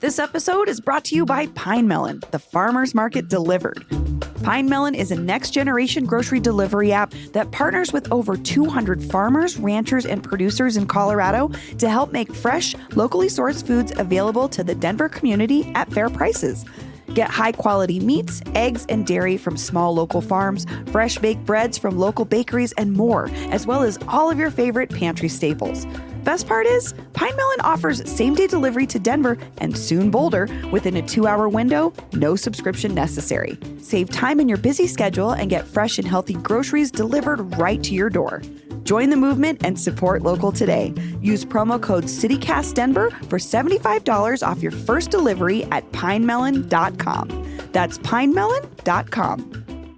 This episode is brought to you by Pine Melon, the farmer's market delivered. Pine Melon is a next-generation grocery delivery app that partners with over 200 farmers, ranchers, and producers in Colorado to help make fresh, locally sourced foods available to the Denver community at fair prices. Get high-quality meats, eggs, and dairy from small local farms, fresh baked breads from local bakeries, and more, as well as all of your favorite pantry staples. Best part is, Pine Melon offers same-day delivery to Denver and soon Boulder within a 2-hour window, no subscription necessary. Save time in your busy schedule and get fresh and healthy groceries delivered right to your door. Join the movement and support local today. Use promo code CityCastDenver for $75 off your first delivery at pinemelon.com. That's pinemelon.com.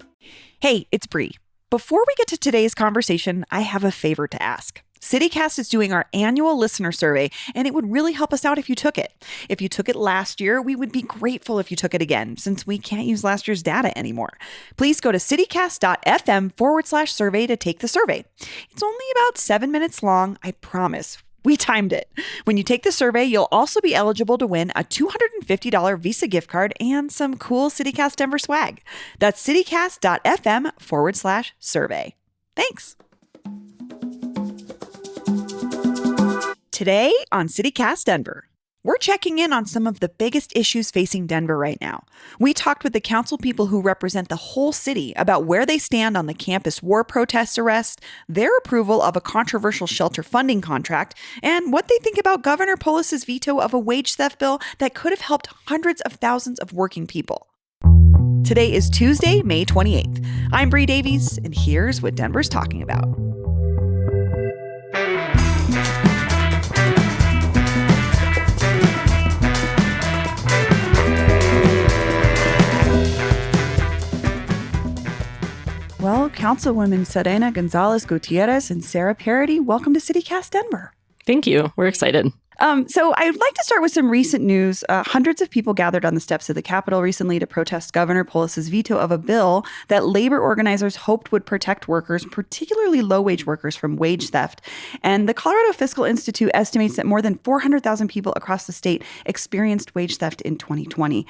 Hey, it's Bree. Before we get to today's conversation, I have a favor to ask. CityCast is doing our annual listener survey, and it would really help us out if you took it. If you took it last year, we would be grateful if you took it again, since we can't use last year's data anymore. Please go to citycast.fm/survey to take the survey. It's only about 7 minutes long, I promise. We timed it. When you take the survey, you'll also be eligible to win a $250 Visa gift card and some cool CityCast Denver swag. That's citycast.fm/survey. Thanks. Today on CityCast Denver, we're checking in on some of the biggest issues facing Denver right now. We talked with the council people who represent the whole city about where they stand on the campus war protests arrest, their approval of a controversial shelter funding contract, and what they think about Governor Polis's veto of a wage theft bill that could have helped hundreds of thousands of working people. Today is Tuesday, May 28th. I'm Bree Davies, and here's what Denver's talking about. Well, Councilwomen Serena Gonzalez-Gutierrez and Sarah Parody, welcome to CityCast Denver. Thank you. We're excited. So I'd like to start with some recent news. Hundreds of people gathered on the steps of the Capitol recently to protest Governor Polis's veto of a bill that labor organizers hoped would protect workers, particularly low-wage workers, from wage theft. And the Colorado Fiscal Institute estimates that more than 400,000 people across the state experienced wage theft in 2020.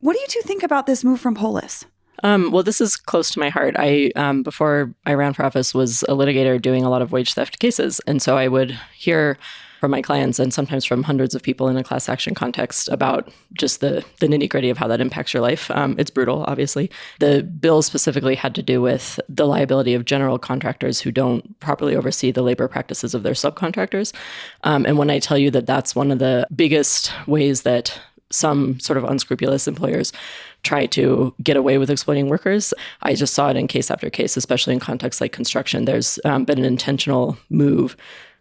What do you two think about this move from Polis? Well, this is close to my heart. I, before I ran for office, was a litigator doing a lot of wage theft cases. And so I would hear from my clients and sometimes from hundreds of people in a class action context about just the nitty gritty of how that impacts your life. It's brutal, obviously. The bill specifically had to do with the liability of general contractors who don't properly oversee the labor practices of their subcontractors. And when I tell you that that's one of the biggest ways that some sort of unscrupulous employers try to get away with exploiting workers, I just saw it in case after case, especially in contexts like construction. There's been an intentional move,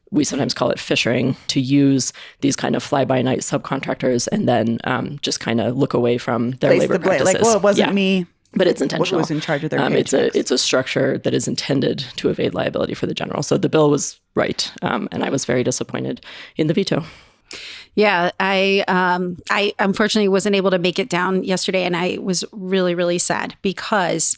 we sometimes call it fishing, to use these kind of fly-by-night subcontractors and then just kind of look away from their labor practices. Like, well, it wasn't me. But it's intentional. What was in charge of their it's a structure that is intended to evade liability for the general. So the bill was right, and I was very disappointed in the veto. Yeah, I unfortunately wasn't able to make it down yesterday, and I was really, really sad because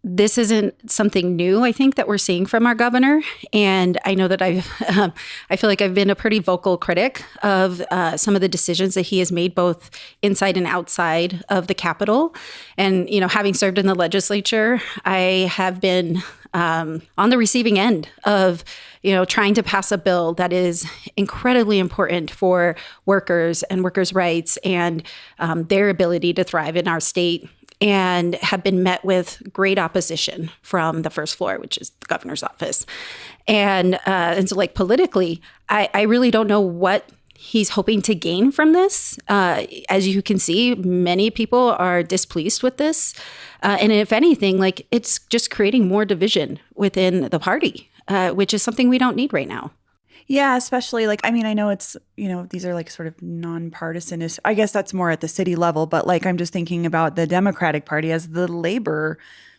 this isn't something new, I think, that we're seeing from our governor. And I know that I feel like I've been a pretty vocal critic of some of the decisions that he has made, both inside and outside of the Capitol. And, you know, having served in the legislature, I have been on the receiving end of, you know, trying to pass a bill that is incredibly important for workers and workers' rights and their ability to thrive in our state, and have been met with great opposition from the first floor, which is the governor's office. And so, like, politically, I really don't know what he's hoping to gain from this. As you can see, many people are displeased with this. And if anything, like, it's just creating more division within the party, which is something we don't need right now. Yeah, especially like, I mean, I know it's, you know, these are like sort of nonpartisan. I guess that's more at the city level, but like, I'm just thinking about the Democratic Party as the labor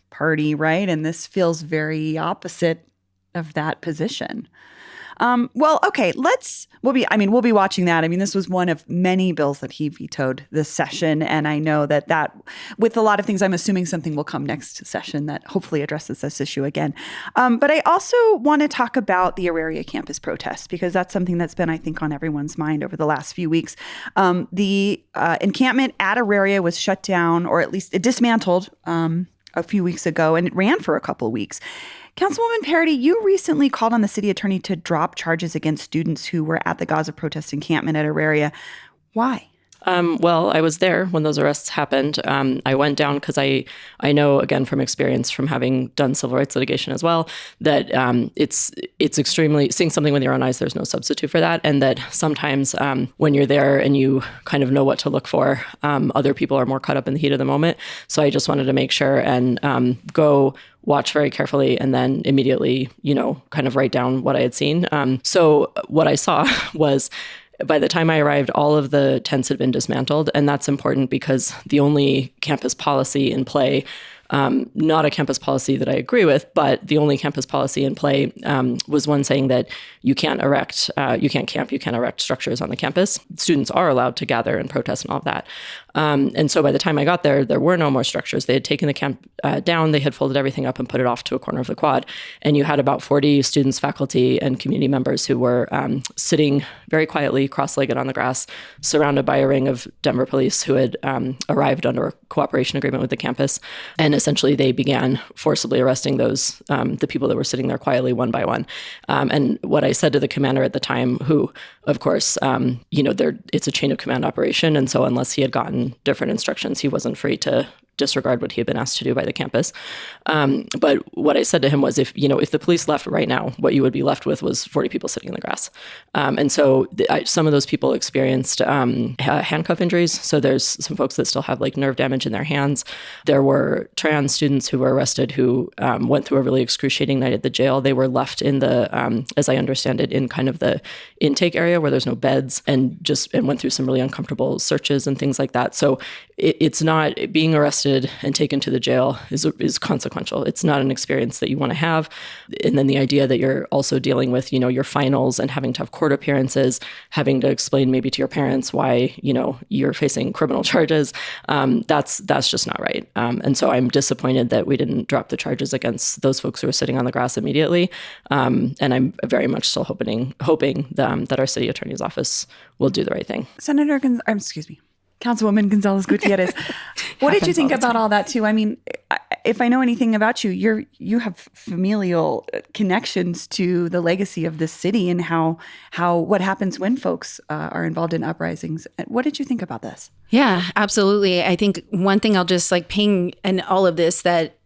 party, right? And this feels very opposite of that position. Well, okay, we'll be watching that. I mean, this was one of many bills that he vetoed this session. And I know that with a lot of things, I'm assuming something will come next session that hopefully addresses this issue again. But I also want to talk about the Auraria campus protests, because that's something that's been, I think, on everyone's mind over the last few weeks. The encampment at Auraria was shut down, or at least it dismantled a few weeks ago, and it ran for a couple of weeks. Councilwoman Parody, you recently called on the city attorney to drop charges against students who were at the Gaza protest encampment at Auraria. Why? Well, I was there when those arrests happened. I went down because I know, again, from experience from having done civil rights litigation as well, that it's extremely, seeing something with your own eyes, there's no substitute for that. And that sometimes when you're there and you kind of know what to look for, other people are more caught up in the heat of the moment. So I just wanted to make sure and go watch very carefully and then immediately, kind of write down what I had seen. So what I saw was, by the time I arrived, all of the tents had been dismantled. And that's important because the only campus policy in play, not a campus policy that I agree with, but the only campus policy in play was one saying that you can't camp, you can't erect structures on the campus. Students are allowed to gather and protest and all of that. And so by the time I got there, there were no more structures. They had taken the camp down, they had folded everything up and put it off to a corner of the quad. And you had about 40 students, faculty, and community members who were sitting very quietly, cross-legged on the grass, surrounded by a ring of Denver police who had arrived under a cooperation agreement with the campus. And essentially they began forcibly arresting the people that were sitting there quietly one by one. And what I said to the commander at the time, who, of course, it's a chain of command operation. And so unless he had gotten different instructions, he wasn't free to disregard what he had been asked to do by the campus. But what I said to him was, if the police left right now, what you would be left with was 40 people sitting in the grass. And so some of those people experienced handcuff injuries. So there's some folks that still have like nerve damage in their hands. There were trans students who were arrested who went through a really excruciating night at the jail. They were left in the, as I understand it, in kind of the intake area where there's no beds, and went through some really uncomfortable searches and things like that. So it's not, being arrested and taken to the jail is consequential. It's not an experience that you want to have. And then the idea that you're also dealing with, your finals and having to have court appearances, having to explain maybe to your parents why, you're facing criminal charges, that's just not right. And so I'm disappointed that we didn't drop the charges against those folks who were sitting on the grass immediately. And I'm very much still hoping that our city attorney's office will do the right thing. Councilwoman Gonzalez Gutierrez, what did you think about all that too? I mean, if I know anything about you, you have familial connections to the legacy of this city and what happens when folks are involved in uprisings. What did you think about this? Yeah, absolutely. I think one thing I'll just ping in all of this, that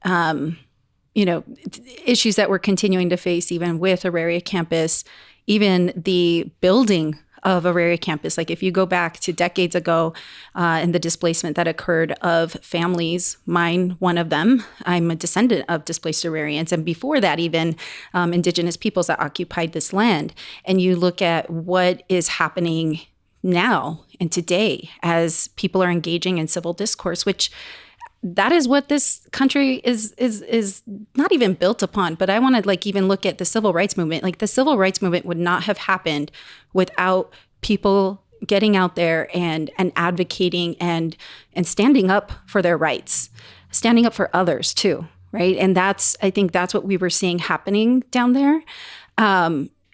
issues that we're continuing to face even with Auraria campus, even the building of Auraria campus. Like if you go back to decades ago and the displacement that occurred of families, mine, one of them, I'm a descendant of displaced Aurarians. And before that, even indigenous peoples that occupied this land. And you look at what is happening now and today as people are engaging in civil discourse, which that is what this country is not even built upon. But I want to even look at the civil rights movement. Like the civil rights movement would not have happened without people getting out there and advocating and standing up for their rights, standing up for others too, right? And I think that's what we were seeing happening down there.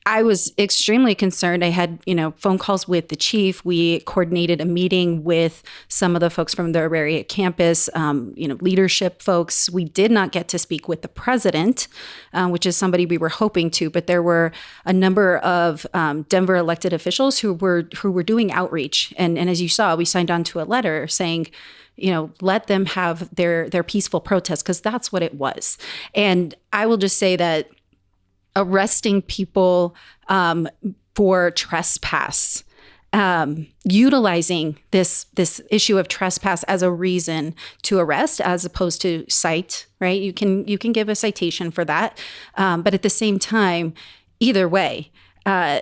I was extremely concerned. I had, phone calls with the chief. We coordinated a meeting with some of the folks from the Auraria campus, leadership folks. We did not get to speak with the president, which is somebody we were hoping to, but there were a number of Denver elected officials who were doing outreach. And as you saw, we signed on to a letter saying, let them have their peaceful protest, because that's what it was. And I will just say that arresting people for trespass, utilizing this issue of trespass as a reason to arrest, as opposed to cite, right? You can give a citation for that, but at the same time, either way,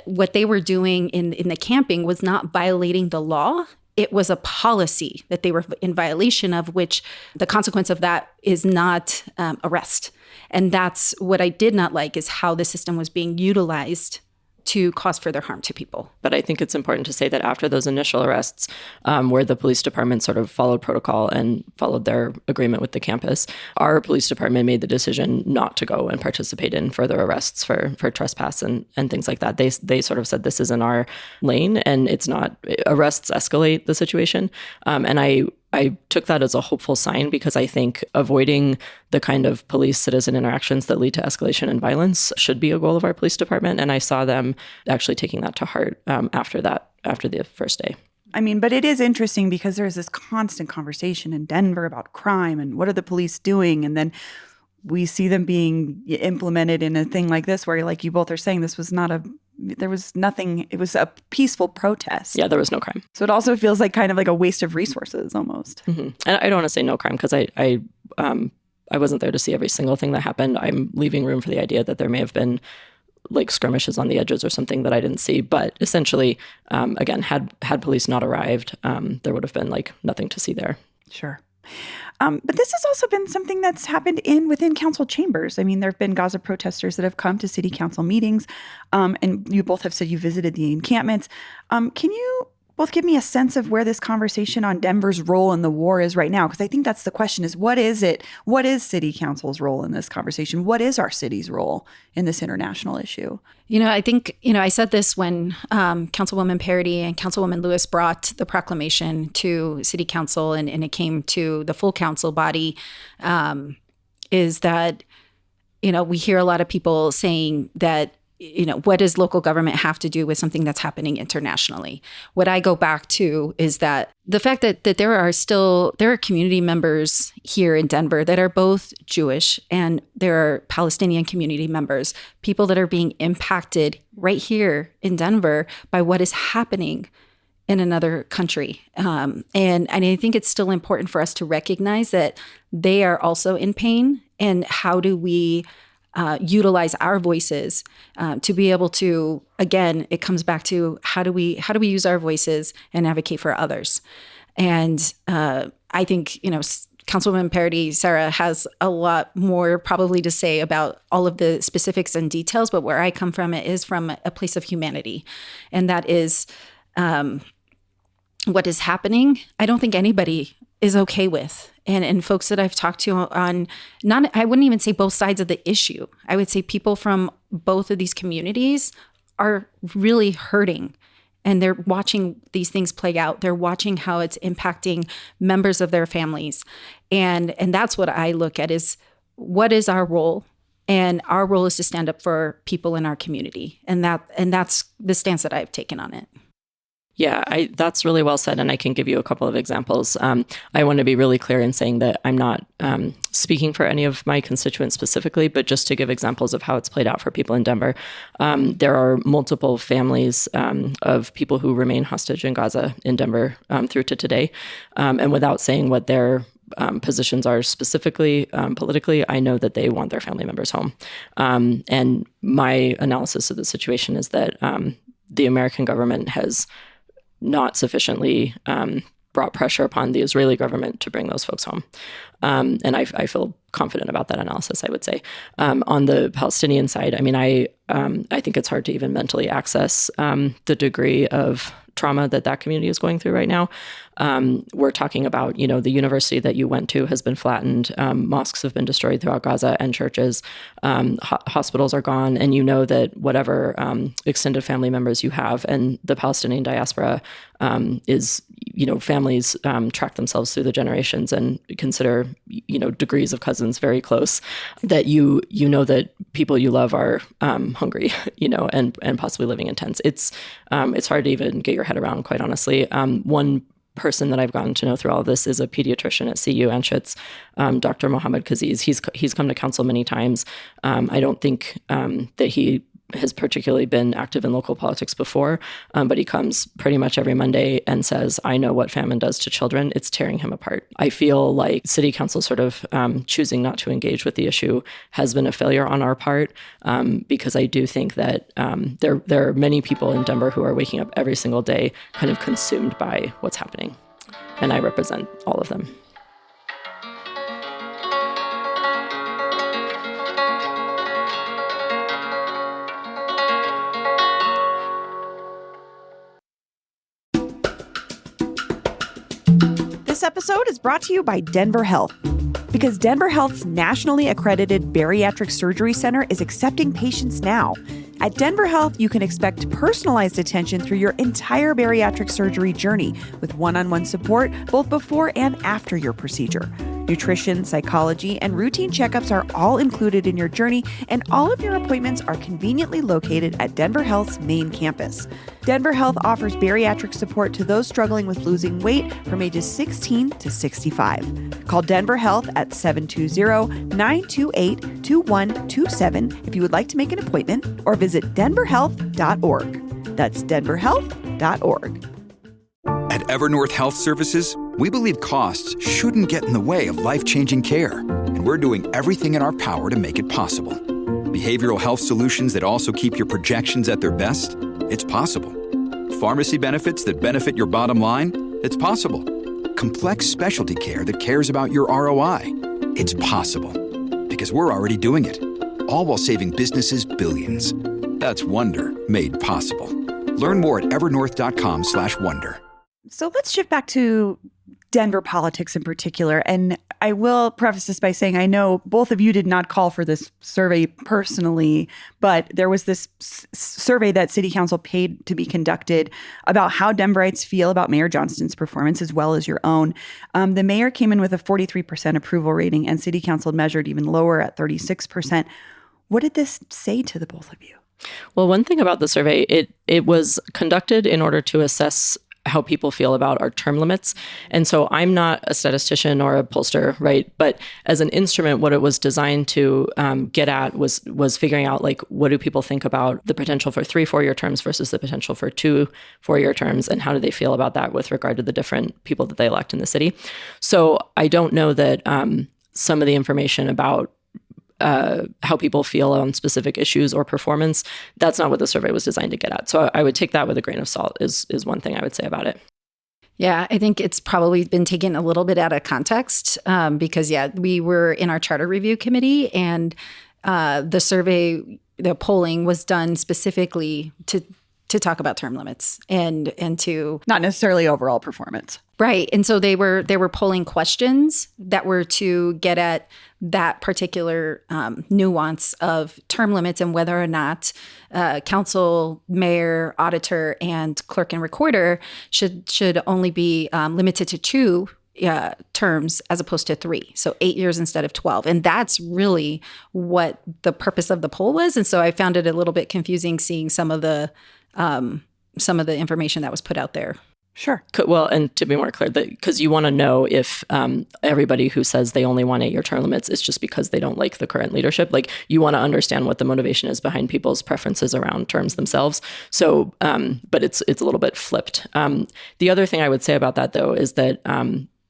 what they were doing in the camping was not violating the law. It was a policy that they were in violation of, which the consequence of that is not arrest. And that's what I did not like, is how the system was being utilized to cause further harm to people. But I think it's important to say that after those initial arrests, where the police department sort of followed protocol and followed their agreement with the campus, our police department made the decision not to go and participate in further arrests for trespass and things like that. They sort of said this isn't our lane, and it's not, arrests escalate the situation. And I took that as a hopeful sign, because I think avoiding the kind of police-citizen interactions that lead to escalation and violence should be a goal of our police department. And I saw them actually taking that to heart after the first day. I mean, but it is interesting because there's this constant conversation in Denver about crime and what are the police doing? And then we see them being implemented in a thing like this where, like you both are saying, there was nothing, it was a peaceful protest. Yeah, there was no crime. So it also feels like kind of like a waste of resources almost. Mm-hmm. And I don't want to say no crime, because I wasn't there to see every single thing that happened. I'm leaving room for the idea that there may have been like skirmishes on the edges or something that I didn't see. But essentially, again, had police not arrived, there would have been like nothing to see there. Sure. But this has also been something that's happened within council chambers. I mean, there have been Gaza protesters that have come to city council meetings, and you both have said you visited the encampments. Can you both give me a sense of where this conversation on Denver's role in the war is right now? Because I think that's the question: is what is it? What is city council's role in this conversation? What is our city's role in this international issue? I think, I said this when Councilwoman Parody and Councilwoman Lewis brought the proclamation to City Council and it came to the full council body, is that, we hear a lot of people saying that, what does local government have to do with something that's happening internationally? What I go back to is that the fact that there are community members here in Denver that are both Jewish, and there are Palestinian community members, people that are being impacted right here in Denver by what is happening in another country. And I think it's still important for us to recognize that they are also in pain, and how do we utilize our voices to be able to, again, it comes back to how do we use our voices and advocate for others. And I think, Councilwoman Parody, Sarah, has a lot more probably to say about all of the specifics and details, but where I come from, it is from a place of humanity. And that is what is happening, I don't think anybody is okay with. And folks that I've talked to on, I wouldn't even say both sides of the issue. I would say people from both of these communities are really hurting, and they're watching these things play out. They're watching how it's impacting members of their families. And that's what I look at is, what is our role? And our role is to stand up for people in our community. And that's the stance that I've taken on it. Yeah, that's really well said, and I can give you a couple of examples. I want to be really clear in saying that I'm not speaking for any of my constituents specifically, but just to give examples of how it's played out for people in Denver. There are multiple families of people who remain hostage in Gaza in Denver through to today, and without saying what their positions are specifically politically, I know that they want their family members home. And my analysis of the situation is that the American government has not sufficiently brought pressure upon the Israeli government to bring those folks home. And I feel confident about that analysis, I would say. On the Palestinian side, I mean, I think it's hard to even mentally access the degree of trauma that community is going through right now. We're talking about, the university that you went to has been flattened. Mosques have been destroyed throughout Gaza, and churches. Hospitals are gone. And that whatever extended family members you have, and the Palestinian diaspora is, families track themselves through the generations and consider, degrees of cousins very close, that that people you love are hungry, and possibly living in tents. It's hard to even get your head around, quite honestly. One person that I've gotten to know through all of this is a pediatrician at CU Anschutz, Dr. Mohammed Kaziz. He's come to council many times. I don't think that he has particularly been active in local politics before, but he comes pretty much every Monday and says, I know what famine does to children. It's tearing him apart. I feel like city council sort of choosing not to engage with the issue has been a failure on our part, because I do think that there are many people in Denver who are waking up every single day kind of consumed by what's happening. And I represent all of them. This episode is brought to you by Denver Health. Because Denver Health's nationally accredited bariatric surgery center is accepting patients now. At Denver Health, you can expect personalized attention through your entire bariatric surgery journey with one-on-one support both before and after your procedure. Nutrition, psychology, and routine checkups are all included in your journey, and all of your appointments are conveniently located at Denver Health's main campus. Denver Health offers bariatric support to those struggling with losing weight from ages 16 to 65. Call Denver Health at 720-928-2127 if you would like to make an appointment, or visit denverhealth.org. That's denverhealth.org. At Evernorth Health Services, we believe costs shouldn't get in the way of life-changing care, and we're doing everything in our power to make it possible. Behavioral health solutions that also keep your projections at their best? It's possible. Pharmacy benefits that benefit your bottom line? It's possible. Complex specialty care that cares about your ROI? It's possible. Because we're already doing it. All while saving businesses billions. That's Wonder made possible. Learn more at evernorth.com/wonder. So let's shift back to Denver politics in particular. And I will preface this by saying I know both of you did not call for this survey personally, but there was this survey that City Council paid to be conducted about how Denverites feel about Mayor Johnston's performance as well as your own. The mayor came in with a 43% approval rating, and City Council measured even lower at 36%. What did this say to the both of you? Well, one thing about the survey, it was conducted in order to assess how people feel about our term limits. And so I'm not a statistician or a pollster, right? But as an instrument, what it was designed to get at was figuring out, like, what do people think about the potential for 3 4-year terms versus the potential for 2 4-year terms, and how do they feel about that with regard to the different people that they elect in the city. So I don't know that some of the information about how people feel on specific issues or performance, that's not what the survey was designed to get at. So I would take that with a grain of salt is one thing I would say about it. Yeah, I think it's probably been taken a little bit out of context because, we were in our charter review committee, and the survey, the polling was done specifically to talk about term limits and to Not necessarily overall performance. Right. And so they were polling questions that were to get at that particular nuance of term limits and whether or not council, mayor, auditor, and clerk and recorder should only be limited to 2 terms as opposed to 3. So 8 years instead of 12. And that's really what the purpose of the poll was. And so I found it a little bit confusing seeing some of the information that was put out there. Sure. Well, and to be more clear, because you want to know if everybody who says they only want 8-year term limits is just because they don't like the current leadership. Like, you want to understand what the motivation is behind people's preferences around terms themselves. So, but it's a little bit flipped. The other thing I would say about that, though, is that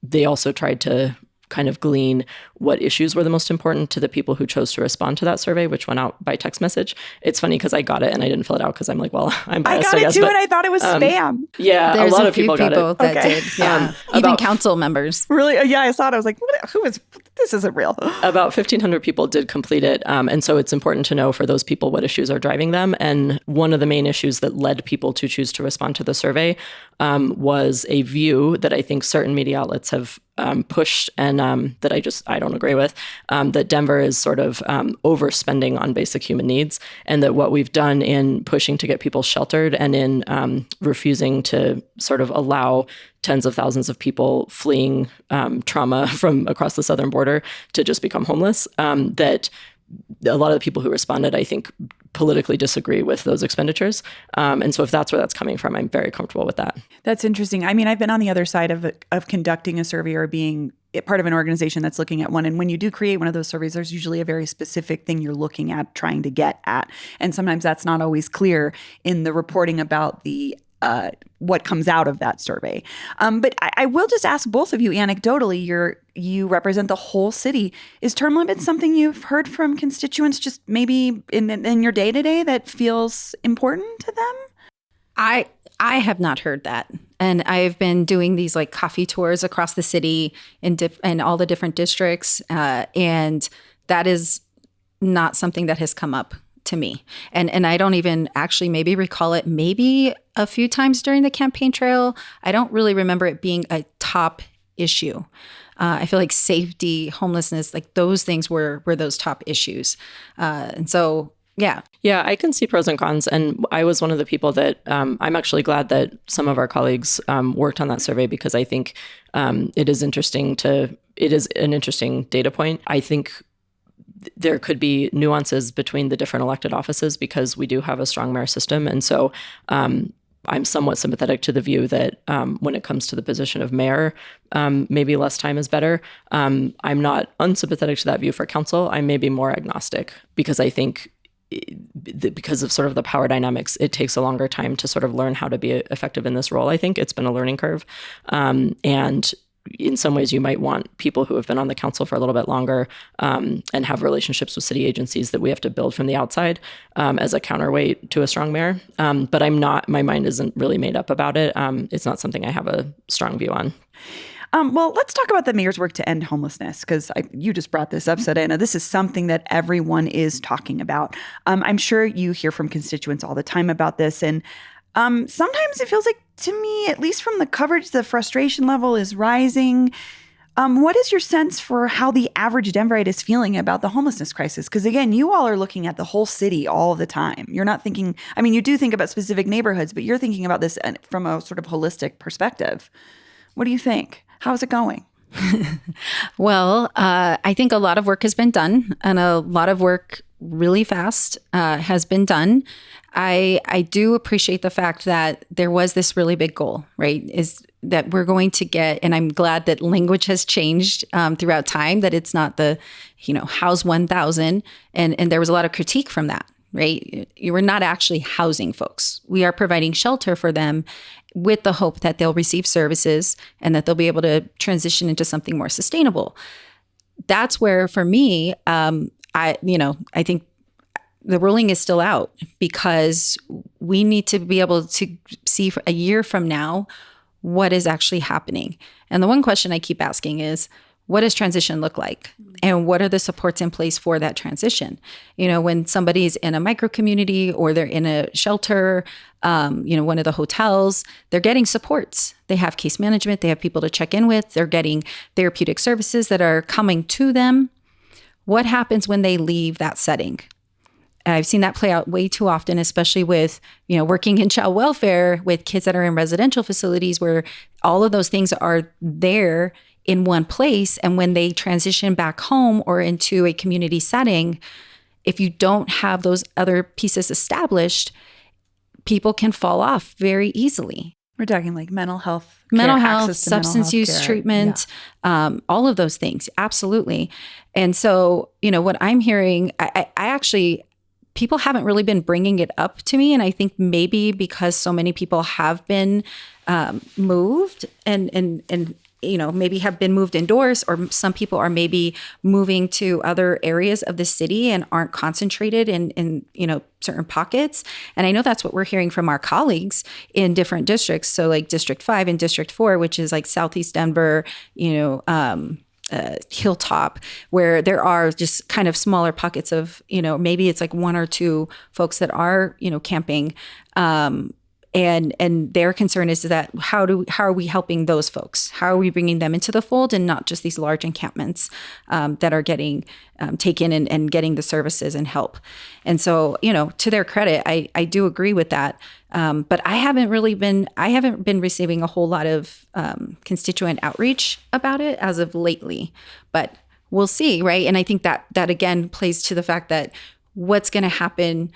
they also tried to kind of glean what issues were the most important to the people who chose to respond to that survey, which went out by text message. It's funny because I got it and I didn't fill it out because I'm like, well, I'm biased, I got it guess, too, but, and I thought it was spam. Yeah, There's a lot of people got it. that Okay. did. Yeah. Even council members. Really? Yeah, I saw it. I was like, this isn't real. About 1,500 people did complete it. And so it's important to know for those people what issues are driving them. And one of the main issues that led people to choose to respond to the survey was a view that I think certain media outlets have pushed and that I don't agree with, that Denver is sort of overspending on basic human needs, and that what we've done in pushing to get people sheltered and in refusing to sort of allow tens of thousands of people fleeing trauma from across the southern border to just become homeless, that a lot of the people who responded, I think, politically disagree with those expenditures. And so if that's where that's coming from, I'm very comfortable with that. That's interesting. I mean, I've been on the other side of conducting a survey or being part of an organization that's looking at one. And when you do create one of those surveys, there's usually a very specific thing you're looking at, trying to get at. And sometimes that's not always clear in the reporting about the what comes out of that survey. But I will just ask both of you anecdotally, you represent the whole city. Is term limits something you've heard from constituents just maybe in your day-to-day that feels important to them? I have not heard that. And I've been doing these like coffee tours across the city in all the different districts. And that is not something that has come up to me. And I don't even actually maybe recall it maybe a few times during the campaign trail. I don't really remember it being a top issue. I feel like safety, homelessness, like those things were those top issues. And so, yeah. Yeah, I can see pros and cons. And I was one of the people that I'm actually glad that some of our colleagues worked on that survey, because I think it is an interesting data point. I think there could be nuances between the different elected offices because we do have a strong mayor system. And so I'm somewhat sympathetic to the view that when it comes to the position of mayor, maybe less time is better. I'm not unsympathetic to that view for council. I may be more agnostic because I think because of sort of the power dynamics, it takes a longer time to sort of learn how to be effective in this role. I think it's been a learning curve. And in some ways, you might want people who have been on the council for a little bit longer and have relationships with city agencies that we have to build from the outside as a counterweight to a strong mayor. But my mind isn't really made up about it. It's not something I have a strong view on. Well, let's talk about the mayor's work to end homelessness, because you just brought this up, Serena. This is something that everyone is talking about. I'm sure you hear from constituents all the time about this. And sometimes it feels like, to me, at least from the coverage, the frustration level is rising. What is your sense for how the average Denverite is feeling about the homelessness crisis? Because again, you all are looking at the whole city all the time. You're not thinking, I mean, you do think about specific neighborhoods, but you're thinking about this from a sort of holistic perspective. What do you think? How's it going? Well, I think a lot of work has been done, and a lot of work really fast has been done. I do appreciate the fact that there was this really big goal, right? Is that we're going to get, and I'm glad that language has changed throughout time, that it's not the, house 1,000. And there was a lot of critique from that, right? You were not actually housing folks. We are providing shelter for them with the hope that they'll receive services and that they'll be able to transition into something more sustainable. That's where, for me, I think the ruling is still out, because we need to be able to see a year from now what is actually happening. And the one question I keep asking is, what does transition look like? And what are the supports in place for that transition? When somebody's in a micro community or they're in a shelter, one of the hotels, they're getting supports. They have case management. They have people to check in with. They're getting therapeutic services that are coming to them. What happens when they leave that setting? I've seen that play out way too often, especially with, working in child welfare with kids that are in residential facilities, where all of those things are there in one place. And when they transition back home or into a community setting, if you don't have those other pieces established, people can fall off very easily. We're talking like mental health, substance use treatment, all of those things. Absolutely. And so, what I'm hearing, I actually, people haven't really been bringing it up to me. And I think maybe because so many people have been moved and maybe have been moved indoors, or some people are maybe moving to other areas of the city and aren't concentrated in certain pockets. And I know that's what we're hearing from our colleagues in different districts. So like District 5 and District 4, which is like Southeast Denver, Hilltop, where there are just kind of smaller pockets of, maybe it's like one or two folks that are, camping. And their concern is that how are we helping those folks? How are we bringing them into the fold, and not just these large encampments that are getting taken and getting the services and help? And so, to their credit, I do agree with that. But I haven't been receiving a whole lot of constituent outreach about it as of lately. But we'll see, right? And I think that again plays to the fact that what's going to happen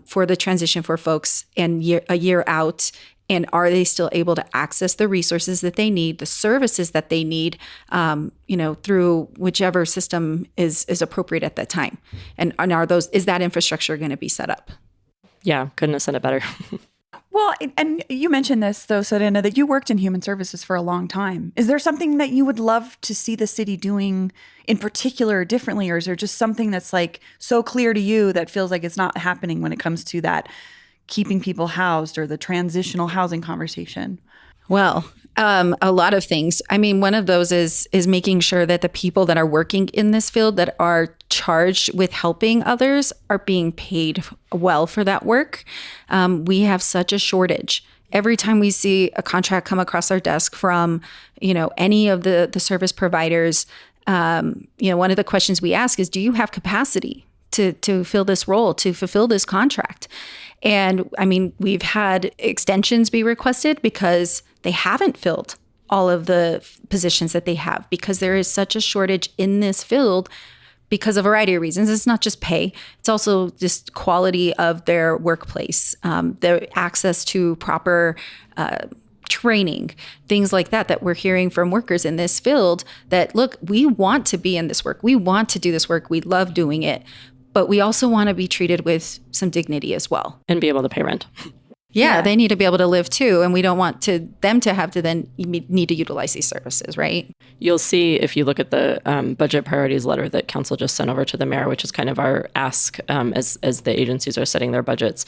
for the transition for folks and a year out, and are they still able to access the resources that they need, the services that they need, through whichever system is appropriate at that time, and is that infrastructure going to be set up? Yeah, couldn't have said it better. Well, and you mentioned this, though, Serena, that you worked in human services for a long time. Is there something that you would love to see the city doing in particular differently, or is there just something that's like so clear to you that feels like it's not happening when it comes to that keeping people housed or the transitional housing conversation? Well, a lot of things. I mean, one of those is making sure that the people that are working in this field that are charged with helping others are being paid well for that work. We have such a shortage every time we see a contract come across our desk from, any of the service providers, one of the questions we ask is, do you have capacity to fill this role, to fulfill this contract? And I mean, we've had extensions be requested because they haven't filled all of the positions that they have, because there is such a shortage in this field because of a variety of reasons. It's not just pay. It's also just quality of their workplace, their access to proper training, things like that we're hearing from workers in this field that, look, we want to be in this work. We want to do this work. We love doing it. But we also want to be treated with some dignity as well. And be able to pay rent. Yeah, they need to be able to live too. And we don't want them to have to then need to utilize these services, right? You'll see if you look at the budget priorities letter that council just sent over to the mayor, which is kind of our ask as the agencies are setting their budgets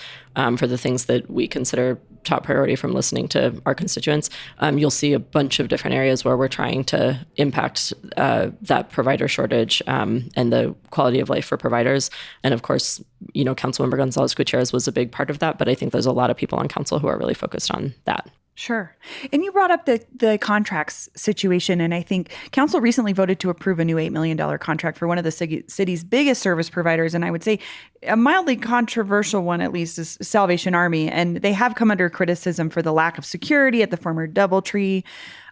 for the things that we consider top priority from listening to our constituents. You'll see a bunch of different areas where we're trying to impact that provider shortage and the quality of life for providers. And of course, Councilmember Gonzalez Gutierrez was a big part of that, but I think there's a lot of people on council who are really focused on that. Sure. And you brought up the contracts situation, and I think council recently voted to approve a new $8 million contract for one of the city's biggest service providers, and I would say a mildly controversial one, at least, is Salvation Army, and they have come under criticism for the lack of security at the former DoubleTree,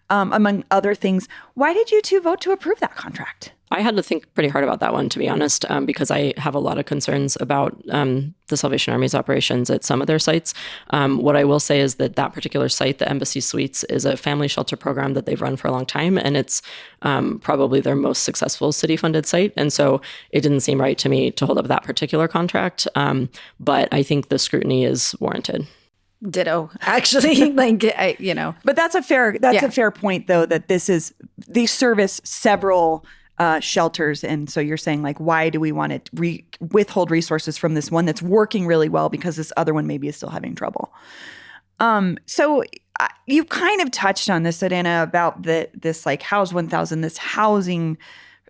among other things. Why did you two vote to approve that contract? I had to think pretty hard about that one, to be honest, because I have a lot of concerns about the Salvation Army's operations at some of their sites. What I will say is that particular site, the Embassy Suites, is a family shelter program that they've run for a long time, and it's probably their most successful city-funded site. And so it didn't seem right to me to hold up that particular contract, but I think the scrutiny is warranted. Ditto, actually, But that's a fair point, though, that they service several shelters. And so you're saying, like, why do we want to withhold resources from this one that's working really well because this other one maybe is still having trouble? So you kind of touched on this, Adana, about this like House 1000, this housing.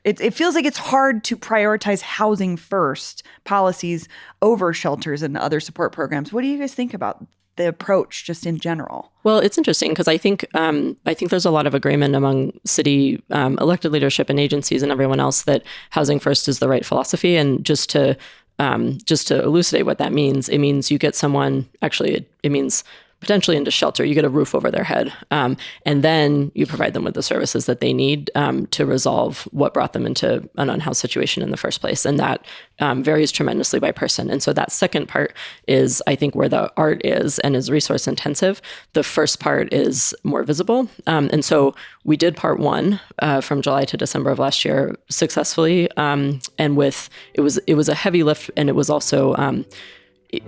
It feels like it's hard to prioritize housing first policies over shelters and other support programs. What do you guys think about the approach just in general? Well, it's interesting because I think there's a lot of agreement among city elected leadership and agencies and everyone else that housing first is the right philosophy. And just to elucidate what that means, it means you get someone, actually it means potentially into shelter, you get a roof over their head. And then you provide them with the services that they need to resolve what brought them into an unhoused situation in the first place. And that varies tremendously by person. And so that second part is, I think, where the art is and is resource intensive. The first part is more visible. And so we did part one from July to December of last year successfully. And it was a heavy lift, and it was also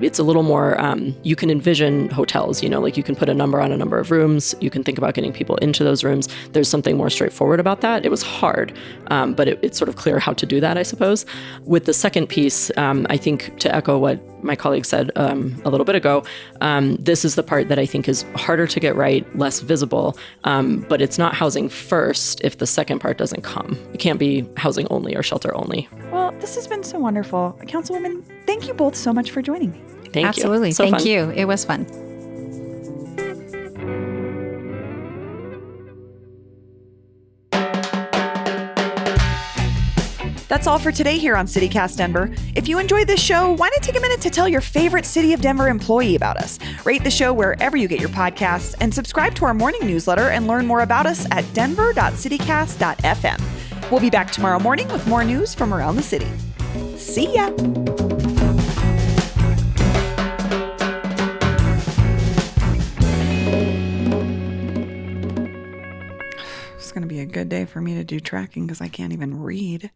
it's a little more, you can envision hotels, like you can put a number on a number of rooms. You can think about getting people into those rooms. There's something more straightforward about that. It was hard, but it's sort of clear how to do that, I suppose. With the second piece, I think, to echo what my colleague said a little bit ago, this is the part that I think is harder to get right, less visible, but it's not housing first if the second part doesn't come. It can't be housing only or shelter only. Well, this has been so wonderful. Councilwoman, thank you both so much for joining me. Thank you. Absolutely. So Thank fun. you. It was fun. That's all for today here on CityCast Denver. If you enjoyed this show, why not take a minute to tell your favorite City of Denver employee about us? Rate the show wherever you get your podcasts, and subscribe to our morning newsletter and learn more about us at denver.citycast.fm. We'll be back tomorrow morning with more news from around the city. See ya! It's going to be a good day for me to do tracking because I can't even read.